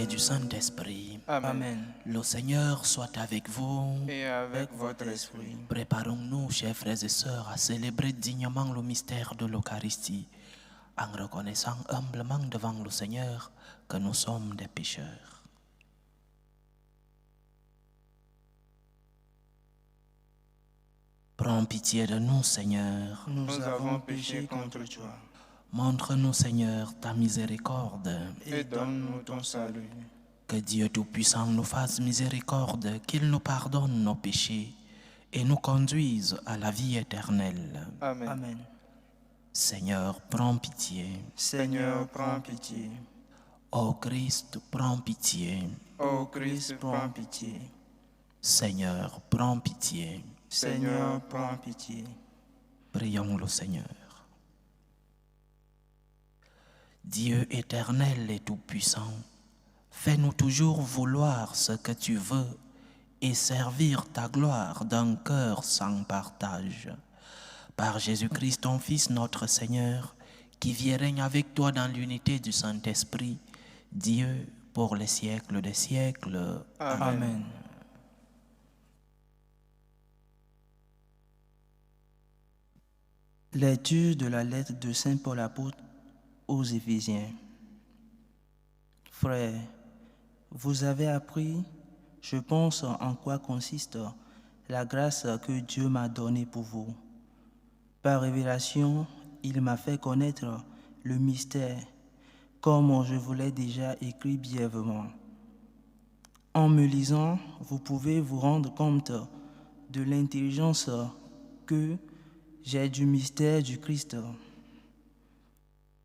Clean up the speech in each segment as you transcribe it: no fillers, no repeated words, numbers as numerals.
et du Saint-Esprit. Amen. Le Seigneur soit avec vous. Et avec votre esprit. Préparons-nous, chers frères et sœurs, à célébrer dignement le mystère de l'Eucharistie, en reconnaissant humblement devant le Seigneur que nous sommes des pécheurs. Prends pitié de nous, Seigneur. Nous avons péché contre toi. Montre-nous, Seigneur, ta miséricorde. Et donne-nous ton salut. Que Dieu Tout-Puissant nous fasse miséricorde, qu'il nous pardonne nos péchés et nous conduise à la vie éternelle. Amen. Amen. Seigneur, prends pitié. Seigneur, prends pitié. Ô Christ, prends pitié. Ô Christ, prends pitié. Seigneur, prends pitié. Seigneur, prends pitié. Prions le Seigneur. Dieu éternel et tout-puissant, fais-nous toujours vouloir ce que tu veux et servir ta gloire d'un cœur sans partage. Par Jésus-Christ, ton Fils, notre Seigneur, qui vit et règne avec toi dans l'unité du Saint-Esprit, Dieu pour les siècles des siècles. Amen. Amen. Lecture de la lettre de Saint Paul apôtre aux Éphésiens. Frères, vous avez appris, je pense, en quoi consiste la grâce que Dieu m'a donnée pour vous. Par révélation, il m'a fait connaître le mystère, comme je vous l'ai déjà écrit brièvement. En me lisant, vous pouvez vous rendre compte de l'intelligence que j'ai du mystère du Christ.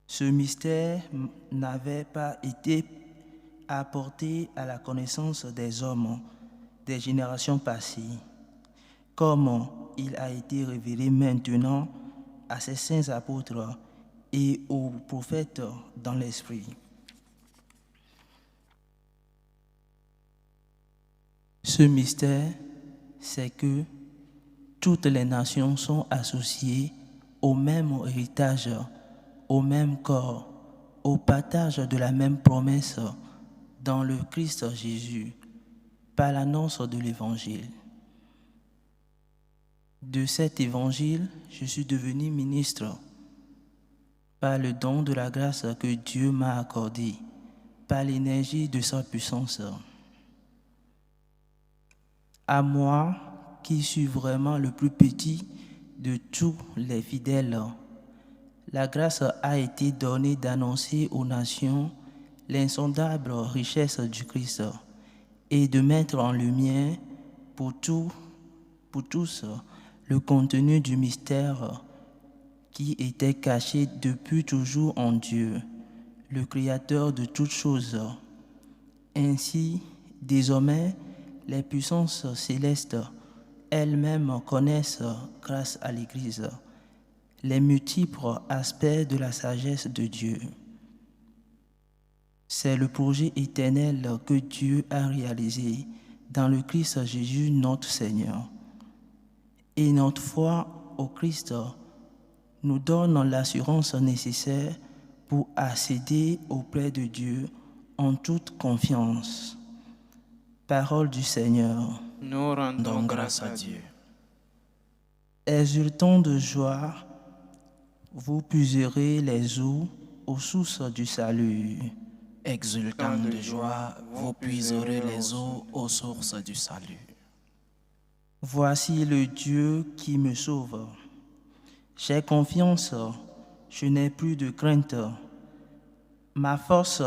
Ce mystère n'avait pas été apporté à la connaissance des hommes des générations passées, comme il a été révélé maintenant à ses saints apôtres et aux prophètes dans l'Esprit. Ce mystère, c'est que toutes les nations sont associées au même héritage, au même corps, au partage de la même promesse dans le Christ Jésus, par l'annonce de l'Évangile. De cet Évangile, je suis devenu ministre par le don de la grâce que Dieu m'a accordée, par l'énergie de sa puissance. À moi, qui suis vraiment le plus petit de tous les fidèles, la grâce a été donnée d'annoncer aux nations l'insondable richesse du Christ et de mettre en lumière pour tous le contenu du mystère qui était caché depuis toujours en Dieu, le Créateur de toutes choses. Ainsi, désormais, les puissances célestes elles-mêmes connaissent, grâce à l'Église, les multiples aspects de la sagesse de Dieu. C'est le projet éternel que Dieu a réalisé dans le Christ Jésus notre Seigneur. Et notre foi au Christ nous donne l'assurance nécessaire pour accéder auprès de Dieu en toute confiance. Parole du Seigneur. Nous rendons grâce à Dieu. Exultant de joie, vous puiserez les eaux aux sources du salut. Exultant de joie, vous puiserez les eaux aux sources du salut. Voici le Dieu qui me sauve. J'ai confiance, je n'ai plus de crainte. Ma force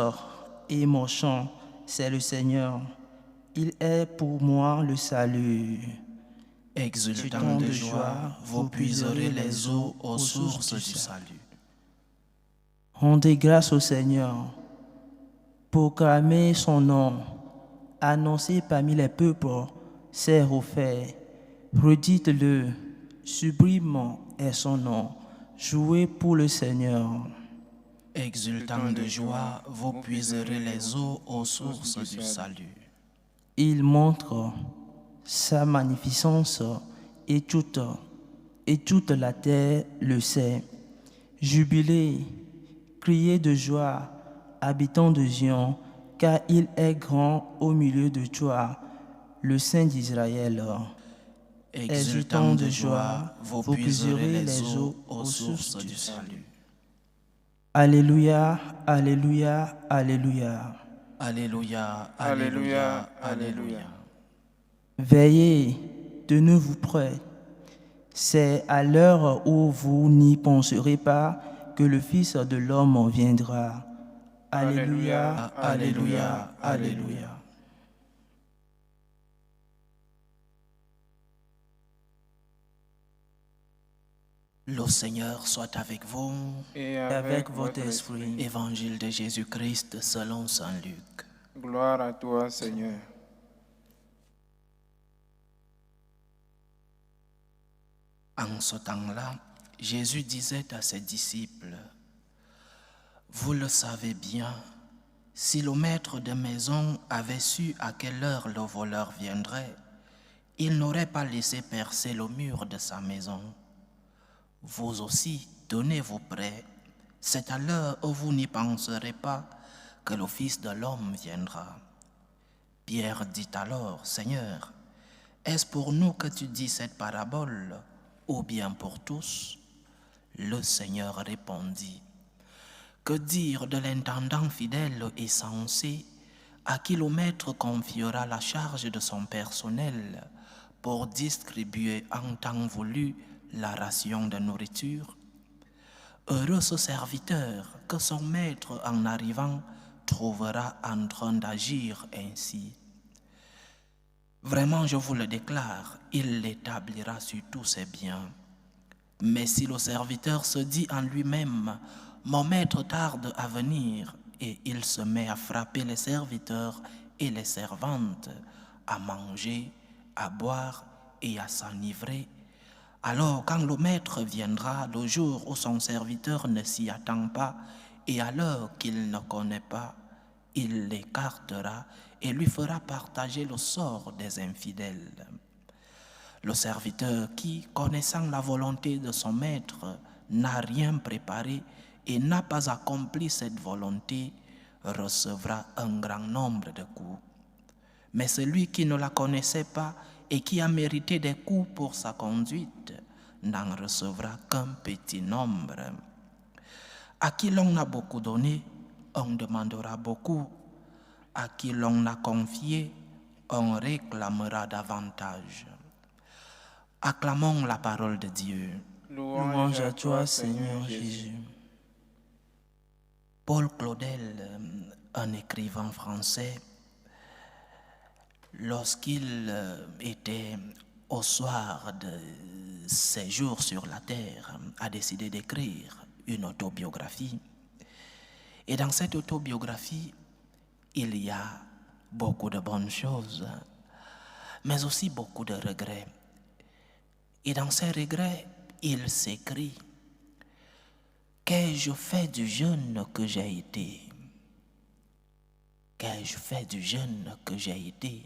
et mon chant, c'est le Seigneur. Il est pour moi le salut. Exultant de joie, vous puiserez les eaux aux sources du salut. Rendez grâce au Seigneur. Proclamez son nom. Annoncez parmi les peuples ses refaits. Redites-le. Sublime est son nom. Jouez pour le Seigneur. Exultant de joie, vous puiserez les eaux aux sources du salut. Il montre sa magnificence et toute la terre le sait. Jubilez, criez de joie, habitants de Zion, car il est grand au milieu de toi, le Saint d'Israël. Exultant de joie, vous puiserez les eaux aux sources du salut. Alléluia, alléluia, alléluia. Alléluia, alléluia, alléluia. Veillez, tenez-vous prêts. C'est à l'heure où vous n'y penserez pas que le Fils de l'homme viendra. Alléluia, Alléluia, alléluia. Le Seigneur soit avec vous. Et avec votre esprit. Évangile de Jésus-Christ selon saint Luc. Gloire à toi, Seigneur. En ce temps-là, Jésus disait à ses disciples, « Vous le savez bien, si le maître de maison avait su à quelle heure le voleur viendrait, il n'aurait pas laissé percer le mur de sa maison. Vous aussi, tenez-vous prêts, c'est à l'heure où vous n'y penserez pas que le Fils de l'homme viendra. » Pierre dit alors, « Seigneur, est-ce pour nous que tu dis cette parabole, ou bien pour tous ?» Le Seigneur répondit, « Que dire de l'intendant fidèle et sensé, à qui le maître confiera la charge de son personnel pour distribuer en temps voulu la ration de nourriture? Heureux ce serviteur que son maître, en arrivant, trouvera en train d'agir ainsi. Vraiment, je vous le déclare, il l'établira sur tous ses biens. Mais si le serviteur se dit en lui-même, « Mon maître tarde à venir », et il se met à frapper les serviteurs et les servantes, à manger, à boire et à s'enivrer, alors quand le maître viendra le jour où son serviteur ne s'y attend pas et à l'heure qu'il ne connaît pas, il l'écartera et lui fera partager le sort des infidèles. Le serviteur qui, connaissant la volonté de son maître, n'a rien préparé et n'a pas accompli cette volonté, recevra un grand nombre de coups. Mais celui qui ne la connaissait pas et qui a mérité des coups pour sa conduite, n'en recevra qu'un petit nombre. À qui l'on a beaucoup donné, on demandera beaucoup. À qui l'on a confié, on réclamera davantage. Acclamons la parole de Dieu. Louange à toi, Seigneur Jésus. Paul Claudel, un écrivain français, lorsqu'il était au soir de ses jours sur la terre, a décidé d'écrire une autobiographie. Et dans cette autobiographie, il y a beaucoup de bonnes choses, mais aussi beaucoup de regrets. Et dans ces regrets, il s'écrit « Qu'ai-je fait du jeune que j'ai été? Qu'ai-je fait du jeune que j'ai été ?»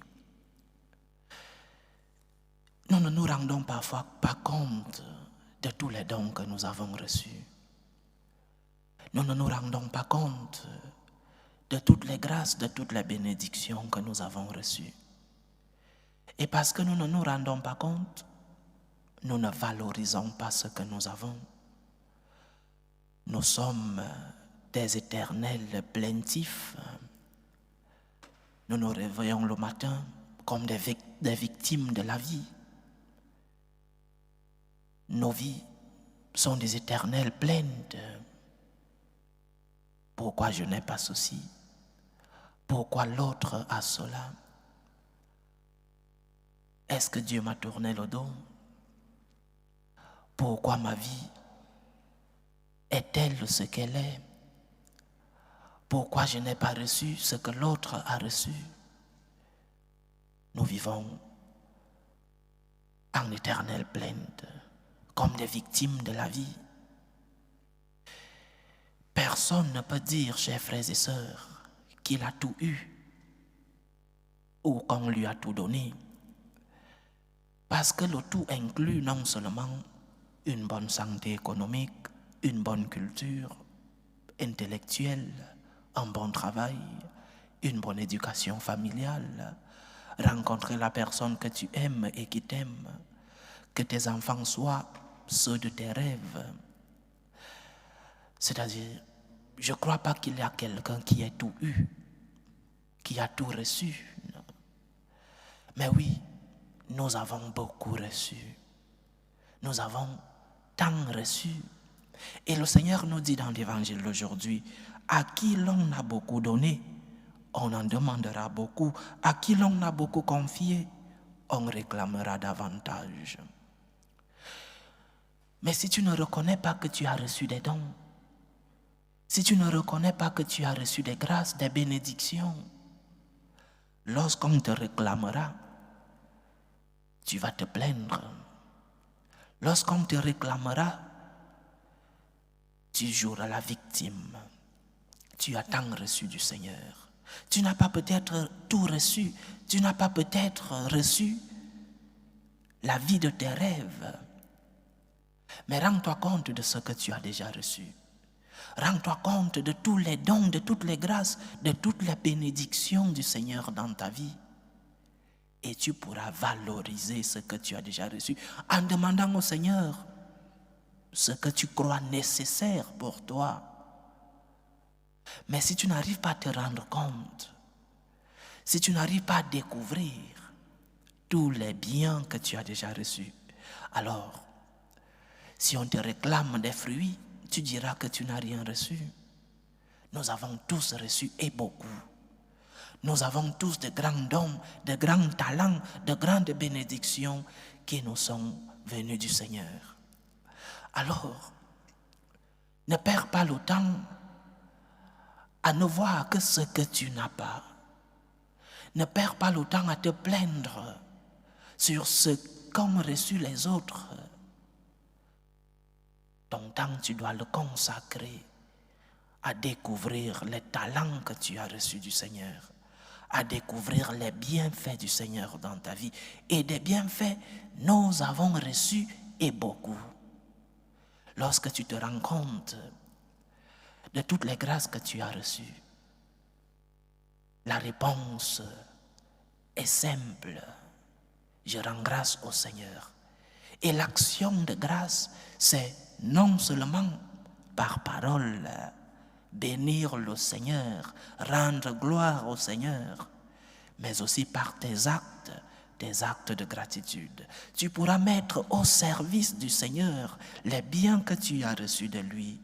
Nous ne nous rendons parfois pas compte de tous les dons que nous avons reçus. Nous ne nous rendons pas compte de toutes les grâces, de toutes les bénédictions que nous avons reçues. Et parce que nous ne nous rendons pas compte, nous ne valorisons pas ce que nous avons. Nous sommes des éternels plaintifs. Nous nous réveillons le matin comme des victimes de la vie. Nos vies sont des éternelles plaintes. Pourquoi je n'ai pas ceci? Pourquoi l'autre a cela? Est-ce que Dieu m'a tourné le dos? Pourquoi ma vie est-elle ce qu'elle est? Pourquoi je n'ai pas reçu ce que l'autre a reçu? Nous vivons en éternelle plainte, comme des victimes de la vie. Personne ne peut dire, chers frères et sœurs, qu'il a tout eu ou qu'on lui a tout donné. Parce que le tout inclut non seulement une bonne santé économique, une bonne culture intellectuelle, un bon travail une bonne éducation familiale, rencontrer la personne que tu aimes et qui t'aime, que tes enfants soient ceux de tes rêves. C'est-à-dire, je ne crois pas qu'il y a quelqu'un qui ait tout eu, qui a tout reçu. Mais oui, nous avons beaucoup reçu. Nous avons tant reçu. Et le Seigneur nous dit dans l'Évangile d'aujourd'hui, à qui l'on a beaucoup donné, on en demandera beaucoup. À qui l'on a beaucoup confié, on réclamera davantage. Mais si tu ne reconnais pas que tu as reçu des dons, si tu ne reconnais pas que tu as reçu des grâces, des bénédictions, lorsqu'on te réclamera, tu vas te plaindre. Lorsqu'on te réclamera, tu joueras la victime. Tu as tant reçu du Seigneur. Tu n'as pas peut-être tout reçu. Tu n'as pas peut-être reçu la vie de tes rêves. Mais rends-toi compte de ce que tu as déjà reçu. Rends-toi compte de tous les dons, de toutes les grâces, de toutes les bénédictions du Seigneur dans ta vie. Et tu pourras valoriser ce que tu as déjà reçu en demandant au Seigneur ce que tu crois nécessaire pour toi. Mais si tu n'arrives pas à te rendre compte, si tu n'arrives pas à découvrir tous les biens que tu as déjà reçus, alors, si on te réclame des fruits, tu diras que tu n'as rien reçu. Nous avons tous reçu et beaucoup. Nous avons tous de grands dons, de grands talents, de grandes bénédictions qui nous sont venus du Seigneur. Alors, ne perds pas le temps à ne voir que ce que tu n'as pas. Ne perds pas le temps à te plaindre sur ce qu'ont reçu les autres. Ton temps, tu dois le consacrer à découvrir les talents que tu as reçus du Seigneur, à découvrir les bienfaits du Seigneur dans ta vie. Et des bienfaits, nous avons reçus et beaucoup. Lorsque tu te rends compte de toutes les grâces que tu as reçues, la réponse est simple. Je rends grâce au Seigneur. Et l'action de grâce, c'est non seulement par parole, bénir le Seigneur, rendre gloire au Seigneur, mais aussi par tes actes de gratitude. Tu pourras mettre au service du Seigneur les biens que tu as reçus de lui.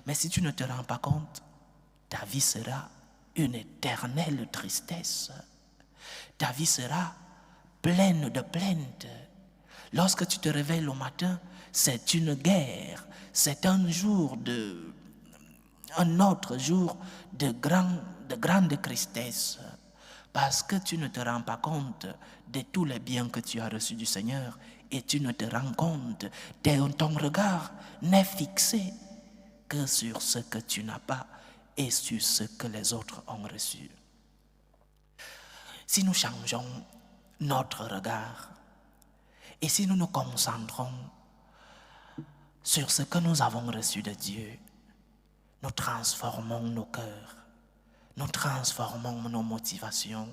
Mais si tu ne te rends pas compte, ta vie sera une éternelle tristesse. Ta vie sera pleine de plaintes. Lorsque tu te réveilles le matin, c'est une guerre, c'est un autre jour de grande tristesse, parce que tu ne te rends pas compte de tous les biens que tu as reçus du Seigneur et tu ne te rends compte, ton regard n'est fixé que sur ce que tu n'as pas et sur ce que les autres ont reçu. Si nous changeons notre regard et si nous nous concentrons sur ce que nous avons reçu de Dieu, nous transformons nos cœurs, nous transformons nos motivations,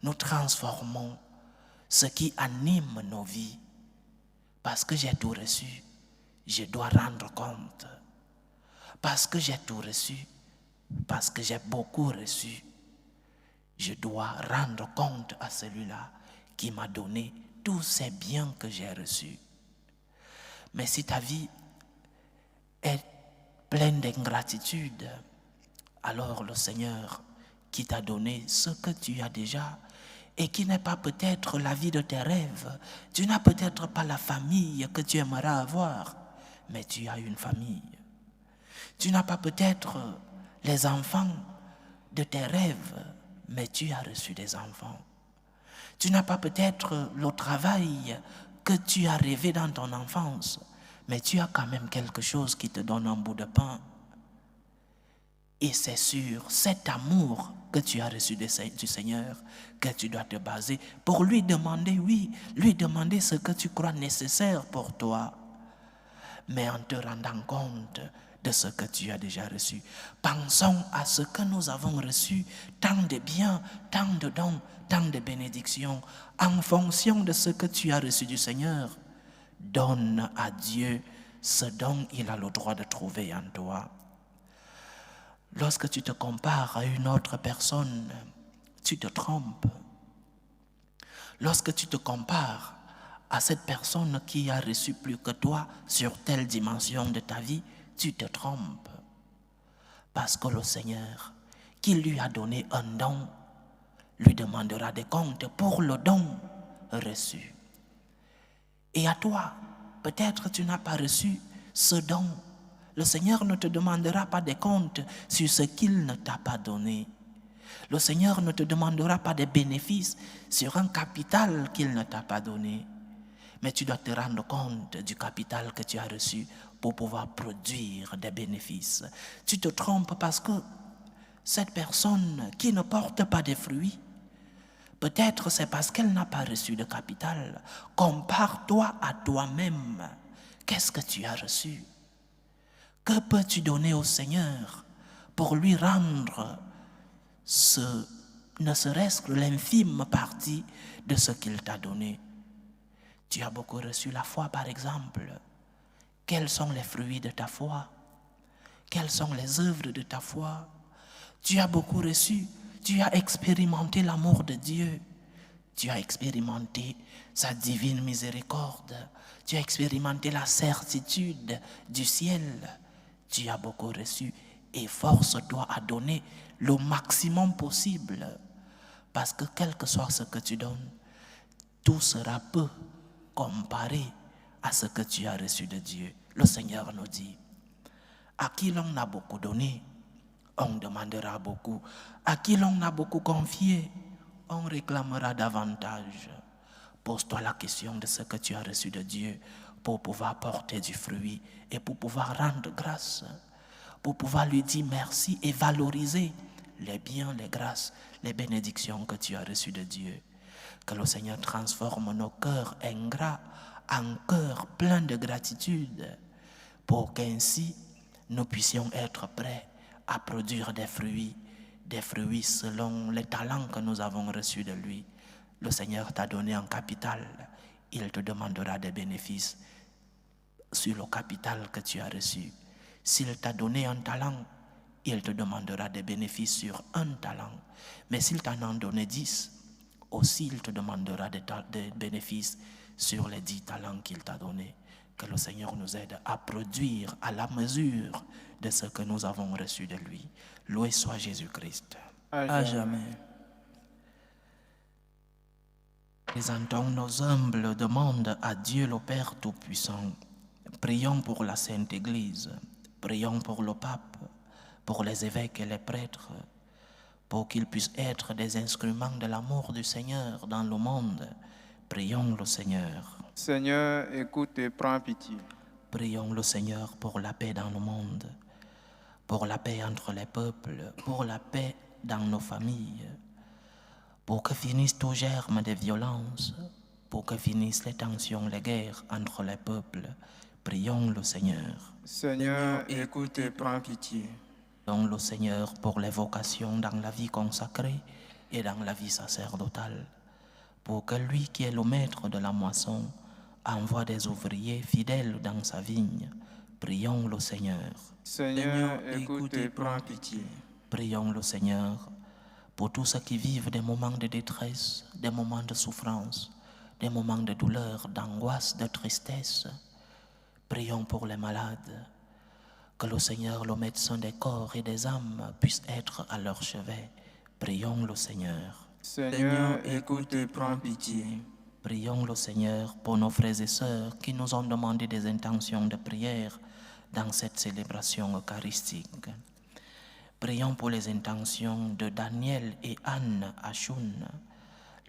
nous transformons ce qui anime nos vies. Parce que j'ai tout reçu, je dois rendre compte. Parce que j'ai tout reçu, parce que j'ai beaucoup reçu, je dois rendre compte à celui-là qui m'a donné tous ces biens que j'ai reçus. Mais si ta vie est pleine d'ingratitude, alors le Seigneur qui t'a donné ce que tu as déjà et qui n'est pas peut-être la vie de tes rêves, tu n'as peut-être pas la famille que tu aimerais avoir, mais tu as une famille. Tu n'as pas peut-être les enfants de tes rêves, mais tu as reçu des enfants. Tu n'as pas peut-être le travail que tu as rêvé dans ton enfance, mais tu as quand même quelque chose qui te donne un bout de pain. Et c'est sur cet amour que tu as reçu du Seigneur que tu dois te baser pour lui demander, lui demander ce que tu crois nécessaire pour toi, mais en te rendant compte de ce que tu as déjà reçu. Pensons à ce que nous avons reçu, tant de biens, tant de dons, tant de bénédictions, en fonction de ce que tu as reçu du Seigneur. Donne à Dieu ce dont il a le droit de trouver en toi. Lorsque tu te compares à une autre personne, tu te trompes. Lorsque tu te compares à cette personne qui a reçu plus que toi sur telle dimension de ta vie, tu te trompes. Parce que le Seigneur, qui lui a donné un don, lui demandera des comptes pour le don reçu. Et à toi, peut-être tu n'as pas reçu ce don. Le Seigneur ne te demandera pas des comptes sur ce qu'il ne t'a pas donné. Le Seigneur ne te demandera pas des bénéfices sur un capital qu'il ne t'a pas donné. Mais tu dois te rendre compte du capital que tu as reçu pour pouvoir produire des bénéfices. Tu te trompes parce que cette personne qui ne porte pas de fruits, peut-être c'est parce qu'elle n'a pas reçu de capital. Compare-toi à toi-même. Qu'est-ce que tu as reçu? Que peux-tu donner au Seigneur pour lui rendre ne serait-ce que l'infime partie de ce qu'il t'a donné? Tu as beaucoup reçu la foi, par exemple. Quels sont les fruits de ta foi? Quelles sont les œuvres de ta foi? Tu as beaucoup reçu. Tu as expérimenté l'amour de Dieu. Tu as expérimenté sa divine miséricorde. Tu as expérimenté la certitude du ciel. Tu as beaucoup reçu et force-toi à donner le maximum possible. Parce que quel que soit ce que tu donnes, tout sera peu comparé à ce que tu as reçu de Dieu. Le Seigneur nous dit, à qui l'on a beaucoup donné, on demandera beaucoup. À qui l'on a beaucoup confié, on réclamera davantage. Pose-toi la question de ce que tu as reçu de Dieu pour pouvoir porter du fruit et pour pouvoir rendre grâce, pour pouvoir lui dire merci et valoriser les biens, les grâces, les bénédictions que tu as reçues de Dieu. Que le Seigneur transforme nos cœurs ingrats en cœurs pleins de gratitude pour qu'ainsi nous puissions être prêts à produire des fruits selon les talents que nous avons reçus de lui. Le Seigneur t'a donné un capital, il te demandera des bénéfices sur le capital que tu as reçu. S'il t'a donné un talent, il te demandera des bénéfices sur un talent. Mais s'il t'en a donné 10, aussi il te demandera des bénéfices sur les 10 talents qu'il t'a donnés. Que le Seigneur nous aide à produire à la mesure de ce que nous avons reçu de lui. Loué soit Jésus-Christ. À jamais. Présentons nos humbles demandes à Dieu le Père Tout-Puissant. Prions pour la Sainte Église, prions pour le pape, pour les évêques et les prêtres, pour qu'ils puissent être des instruments de l'amour du Seigneur dans le monde. Prions le Seigneur. Seigneur, écoute et prends pitié. Prions le Seigneur pour la paix dans le monde, pour la paix entre les peuples, pour la paix dans nos familles, pour que finissent tout germe de violence, pour que finissent les tensions, les guerres entre les peuples. Prions le Seigneur. Seigneur, écoute et prends pitié. Prions le Seigneur pour les vocations dans la vie consacrée et dans la vie sacerdotale, pour que lui qui est le maître de la moisson envoie des ouvriers fidèles dans sa vigne. Prions le Seigneur. Seigneur, écoute et prends pitié. Prions le Seigneur pour tous ceux qui vivent des moments de détresse, des moments de souffrance, des moments de douleur, d'angoisse, de tristesse. Prions pour les malades. Que le Seigneur, le médecin des corps et des âmes, puisse être à leur chevet. Prions le Seigneur. Seigneur, écoute et prends pitié. Prions le Seigneur pour nos frères et sœurs qui nous ont demandé des intentions de prière dans cette célébration eucharistique. Prions pour les intentions de Daniel et Anne Achoun,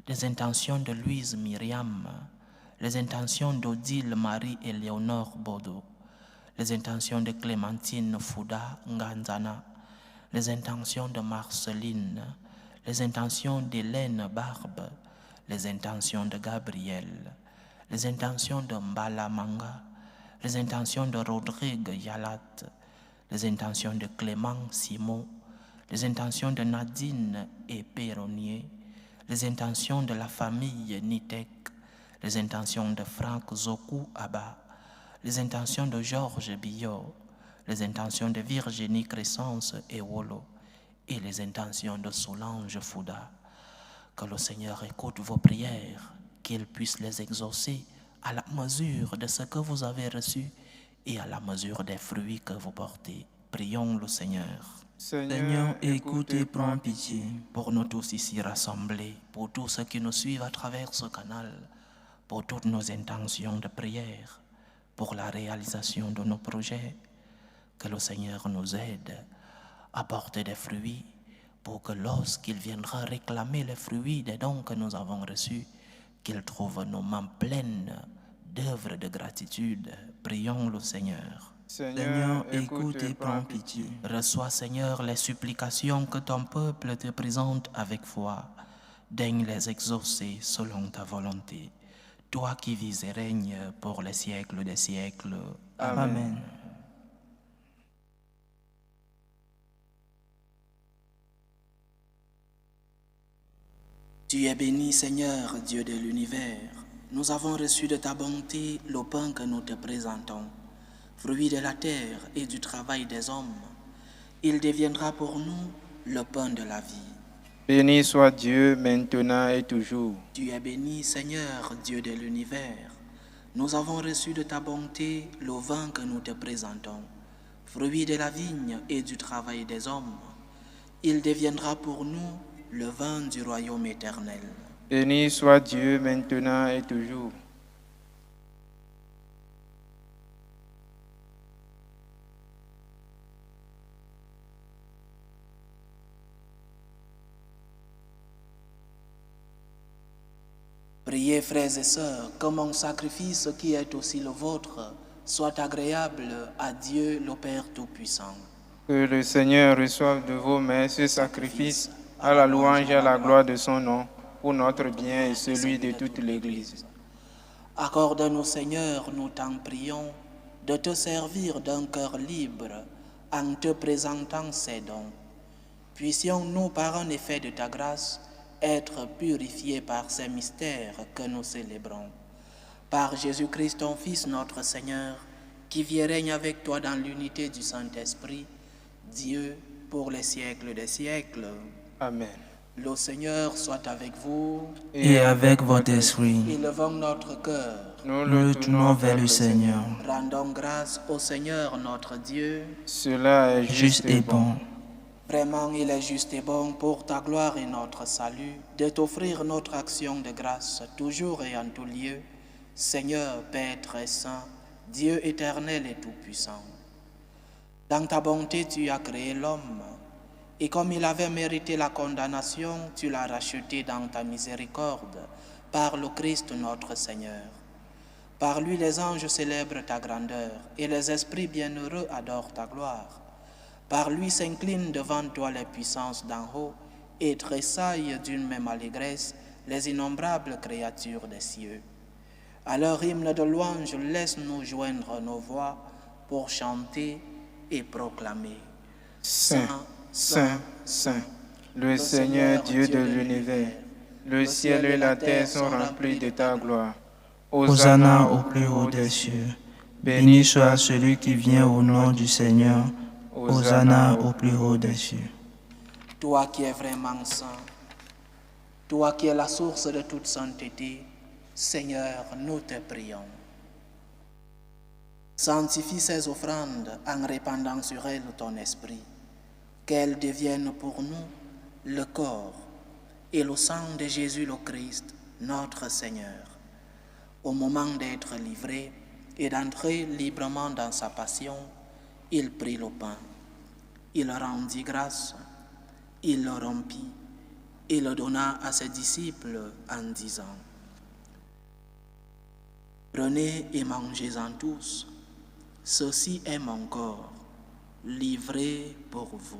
les intentions de Louise Myriam, les intentions d'Odile Marie et Léonore Bodo, les intentions de Clémentine Fouda Nganzana, les intentions de Marceline, les intentions d'Hélène Barbe, les intentions de Gabriel, les intentions de Mbala Manga, les intentions de Rodrigue Yalat, les intentions de Clément Simon, les intentions de Nadine et Perronnier, les intentions de la famille Nitek, les intentions de Franck Zoku Abba, les intentions de Georges Billot, les intentions de Virginie Crescence et Wolo, et les intentions de Solange Fouda. Que le Seigneur écoute vos prières, qu'il puisse les exaucer à la mesure de ce que vous avez reçu et à la mesure des fruits que vous portez. Prions le Seigneur. Seigneur, écoute et prends pitié. Pour nous tous ici rassemblés, pour tous ceux qui nous suivent à travers ce canal, pour toutes nos intentions de prière, pour la réalisation de nos projets, que le Seigneur nous aide à porter des fruits pour que lorsqu'il viendra réclamer les fruits des dons que nous avons reçus, qu'il trouve nos mains pleines d'œuvres de gratitude. Prions le Seigneur. Seigneur, écoute et prends pitié. Reçois, Seigneur, les supplications que ton peuple te présente avec foi. Daigne les exaucer selon ta volonté. Toi qui vis et règnes pour les siècles des siècles. Amen. Tu es béni, Seigneur, Dieu de l'univers. Nous avons reçu de ta bonté le pain que nous te présentons, fruit de la terre et du travail des hommes. Il deviendra pour nous le pain de la vie. Béni soit Dieu maintenant et toujours. Tu es béni, Seigneur, Dieu de l'univers. Nous avons reçu de ta bonté le vin que nous te présentons, fruit de la vigne et du travail des hommes. Il deviendra pour nous le vin du royaume éternel. Béni soit Dieu maintenant et toujours. Priez, frères et sœurs, que mon sacrifice qui est aussi le vôtre soit agréable à Dieu le Père Tout-Puissant. Que le Seigneur reçoive de vos mains ce sacrifice à la louange et à la gloire de son nom, pour notre bien et celui de toute l'Église. Accorde-nous, Seigneur, nous t'en prions, de te servir d'un cœur libre en te présentant ces dons. Puissions-nous, par un effet de ta grâce, être purifiés par ces mystères que nous célébrons. Par Jésus-Christ, ton Fils, notre Seigneur, qui vit et règne avec toi dans l'unité du Saint-Esprit, Dieu, pour les siècles des siècles. Amen. Le Seigneur soit avec vous. Et avec votre esprit, Élevons notre cœur. nous le tournons vers le Seigneur. Rendons grâce au Seigneur notre Dieu. Cela est Juste et bon. Vraiment, il est juste et bon pour ta gloire et notre salut de t'offrir notre action de grâce toujours et en tout lieu, Seigneur, Père très saint, Dieu éternel et tout-puissant. Dans ta bonté, tu as créé l'homme, et comme il avait mérité la condamnation, tu l'as racheté dans ta miséricorde par le Christ notre Seigneur. Par lui, les anges célèbrent ta grandeur, et les esprits bienheureux adorent ta gloire. Par lui s'inclinent devant toi les puissances d'en haut, et tressaillent d'une même allégresse les innombrables créatures des cieux. À leur hymne de louange, laisse-nous joindre nos voix pour chanter et proclamer. Saint, Saint, Saint, le Seigneur Dieu de l'univers. Le ciel et la terre sont remplis de ta gloire. Hosanna au plus haut des cieux. Béni soit celui qui vient au nom du Seigneur. Hosanna au plus haut des cieux. Toi qui es vraiment saint, toi qui es la source de toute sainteté, Seigneur, nous te prions. Sanctifie ces offrandes en répandant sur elles ton esprit, qu'elles deviennent pour nous le corps et le sang de Jésus le Christ, notre Seigneur. Au moment d'être livré et d'entrer librement dans sa passion, il prit le pain, il rendit grâce, il le rompit et le donna à ses disciples en disant: Prenez et mangez-en tous, ceci est mon corps, livré pour vous.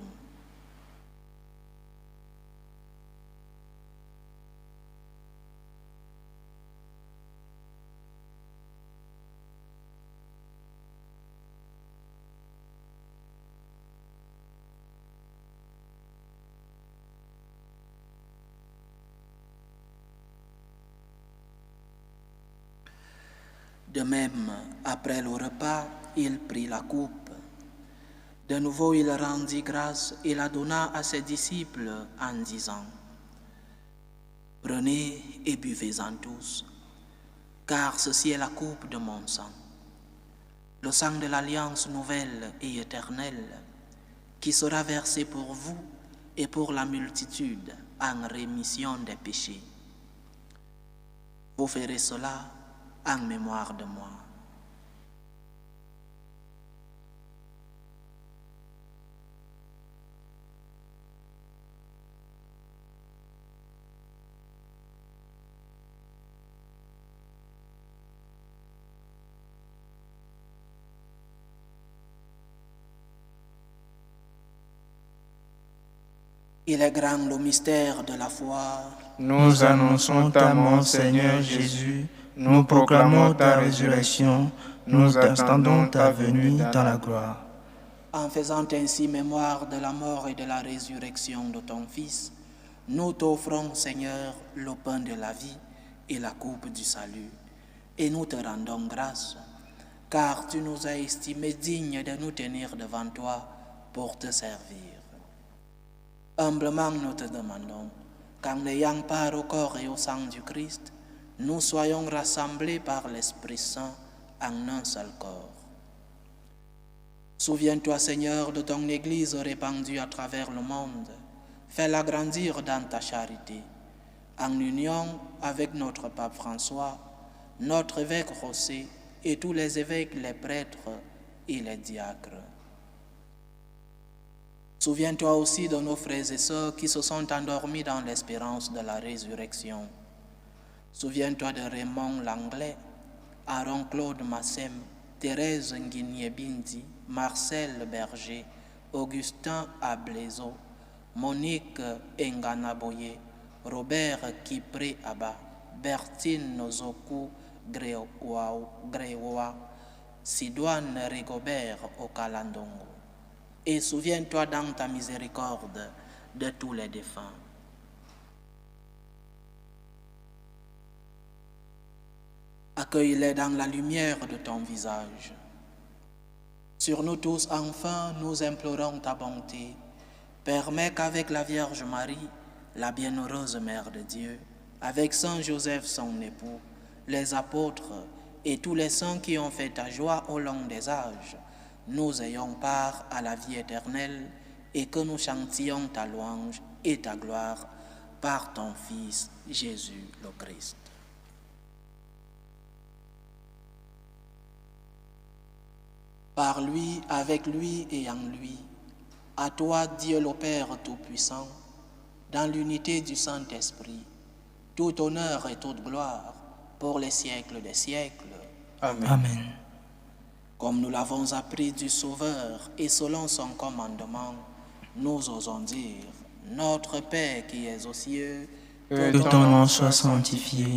De même, après le repas, il prit la coupe. De nouveau, il rendit grâce et la donna à ses disciples en disant: « Prenez et buvez-en tous, car ceci est la coupe de mon sang, le sang de l'alliance nouvelle et éternelle, qui sera versé pour vous et pour la multitude en rémission des péchés. Vous ferez cela en mémoire de moi. » Il est grand le mystère de la foi. Nous annonçons ta mort, Seigneur Jésus. Nous proclamons ta résurrection. Nous attendons ta venue dans la gloire. En faisant ainsi mémoire de la mort et de la résurrection de ton Fils, nous t'offrons, Seigneur, le pain de la vie et la coupe du salut. Et nous te rendons grâce, car tu nous as estimés dignes de nous tenir devant toi pour te servir. Humblement, nous te demandons qu'en ayant part au corps et au sang du Christ, nous soyons rassemblés par l'Esprit Saint en un seul corps. Souviens-toi, Seigneur, de ton Église répandue à travers le monde. Fais-la grandir dans ta charité, en union avec notre pape François, notre évêque José et tous les évêques, les prêtres et les diacres. Souviens-toi aussi de nos frères et sœurs qui se sont endormis dans l'espérance de la résurrection. Souviens-toi de Raymond Langlais, Aaron Claude Massem, Thérèse Nguiniebindi, Marcel Berger, Augustin Ablezo, Monique Enganaboye, Robert Kipré Abba, Bertine Nozoku Grewa, Sidoine Rigobert Okalandongo. Et souviens-toi dans ta miséricorde de tous les défunts. Accueille-les dans la lumière de ton visage. Sur nous tous, enfin, nous implorons ta bonté. Permets qu'avec la Vierge Marie, la bienheureuse Mère de Dieu, avec Saint Joseph son époux, les apôtres et tous les saints qui ont fait ta joie au long des âges, nous ayons part à la vie éternelle et que nous chantions ta louange et ta gloire par ton Fils Jésus le Christ. Par lui, avec lui et en lui, à toi, Dieu le Père Tout-Puissant, dans l'unité du Saint-Esprit, tout honneur et toute gloire pour les siècles des siècles. Amen. Amen. Comme nous l'avons appris du Sauveur et selon son commandement, nous osons dire: Notre Père qui es aux cieux, Que ton nom soit sanctifié,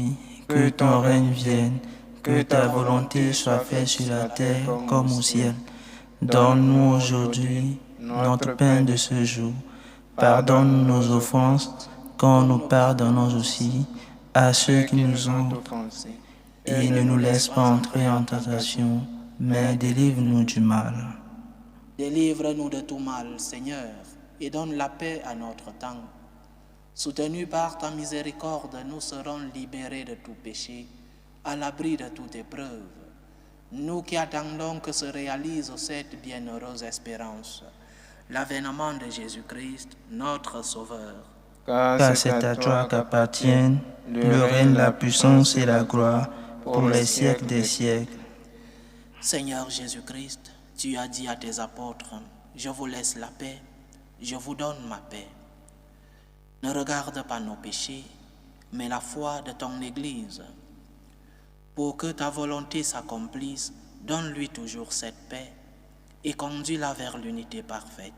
que ton règne vienne, que ta volonté soit faite sur la terre comme au ciel. Donne-nous aujourd'hui notre pain de ce jour. Pardonne nos offenses, comme nous pardonnons aussi à ceux qui nous ont offensés. Et ne nous laisse pas entrer en tentation, mais délivre-nous du mal. Délivre-nous de tout mal, Seigneur, et donne la paix à notre temps. Soutenus par ta miséricorde, nous serons libérés de tout péché, à l'abri de toute épreuve. Nous qui attendons que se réalise cette bienheureuse espérance, l'avènement de Jésus-Christ, notre Sauveur. Car c'est à toi qu'appartiennent le règne, la puissance et la gloire pour les siècles des siècles. Seigneur Jésus-Christ, tu as dit à tes apôtres: Je vous laisse la paix, je vous donne ma paix. Ne regarde pas nos péchés, mais la foi de ton Église. Pour que ta volonté s'accomplisse, donne-lui toujours cette paix et conduis-la vers l'unité parfaite.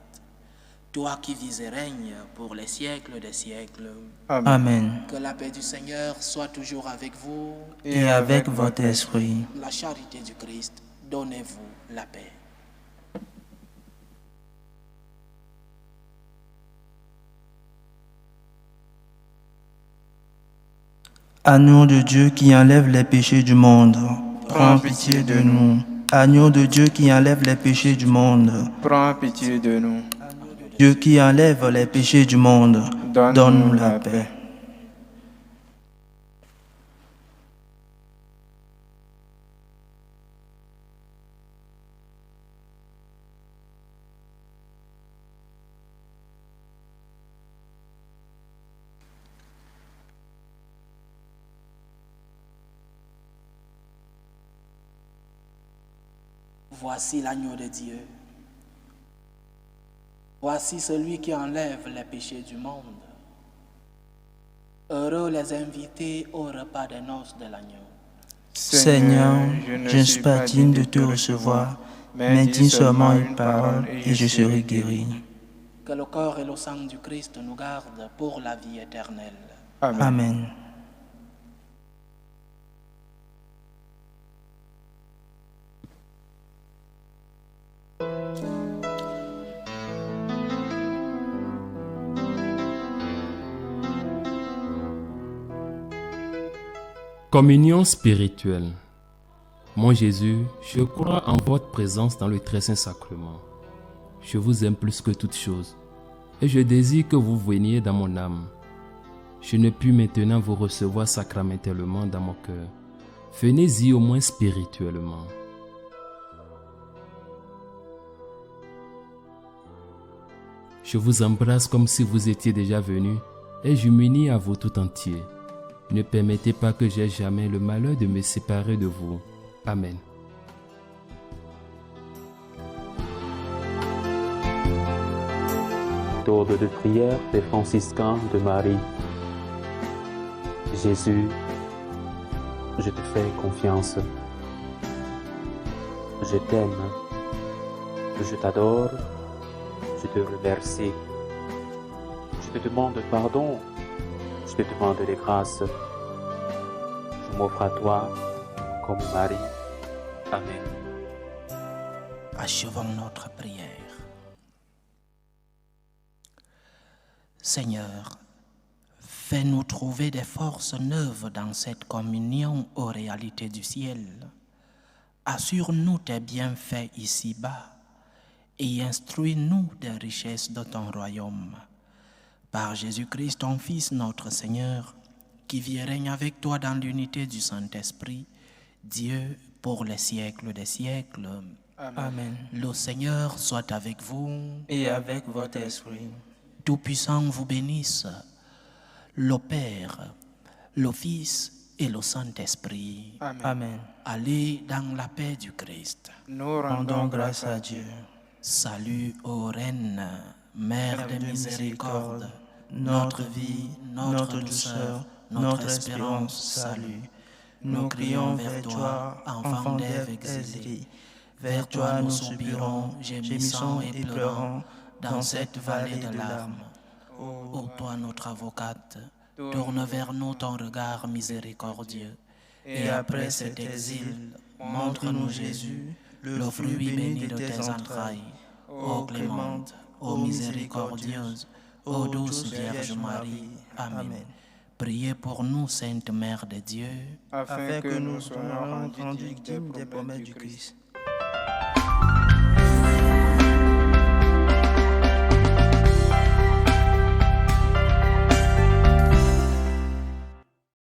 Toi qui vis et règnes pour les siècles des siècles. Amen. Que la paix du Seigneur soit toujours avec vous. Et avec votre esprit. La charité du Christ, donnez-vous la paix. Agneau de Dieu qui enlève les péchés du monde. prends pitié de nous. Agneau de Dieu qui enlève les péchés du monde, prends pitié de nous. Dieu qui enlève les péchés du monde, donne-nous la paix. Voici l'agneau de Dieu. Voici celui qui enlève les péchés du monde. Heureux les invités au repas des noces de l'agneau. Seigneur, je ne suis pas digne de te recevoir, mais dis seulement une parole et je serai guéri. Que le corps et le sang du Christ nous gardent pour la vie éternelle. Amen. Amen. Communion spirituelle. Mon Jésus, je crois en votre présence dans le très saint sacrement. Je vous aime plus que toute chose et je désire que vous veniez dans mon âme. Je ne puis maintenant vous recevoir sacramentellement dans mon cœur. Venez-y au moins spirituellement. Je vous embrasse comme si vous étiez déjà venu et je m'unis à vous tout entier. Ne permettez pas que j'aie jamais le malheur de me séparer de vous. Amen. Ordre de prière des franciscains de Marie. Jésus, je te fais confiance. Je t'aime. Je t'adore. Je te remercie. Je te demande pardon. Je te demande les grâces. Je m'offre à toi comme Marie. Amen. Achevons notre prière. Seigneur, fais-nous trouver des forces neuves dans cette communion aux réalités du ciel. Assure-nous tes bienfaits ici-bas et instruis-nous des richesses de ton royaume. Par Jésus-Christ, ton Fils, notre Seigneur, qui vit et règne avec toi dans l'unité du Saint-Esprit, Dieu pour les siècles des siècles. Amen. Le Seigneur soit avec vous. Et avec votre esprit. Tout-Puissant vous bénisse, le Père, le Fils et le Saint-Esprit. Amen. Amen. Allez dans la paix du Christ. Nous Rendons grâce à Dieu. Salut ô Reine, Mère de miséricorde, notre vie, notre douceur, notre espérance, salut. Nous crions vers toi, enfant d'Ève exilée. Vers toi nous soupirons, gémissons et pleurons dans cette vallée de larmes. Ô toi notre avocate, tourne vers nous ton regard miséricordieux. Et après cet exil, montre-nous Jésus, le fruit béni de tes entrailles. Ô clémente, ô miséricordieuse, ô douce Vierge Marie. Amen. Priez pour nous, Sainte Mère de Dieu, afin que nous soyons rendus rendus dignes des promesses du Christ.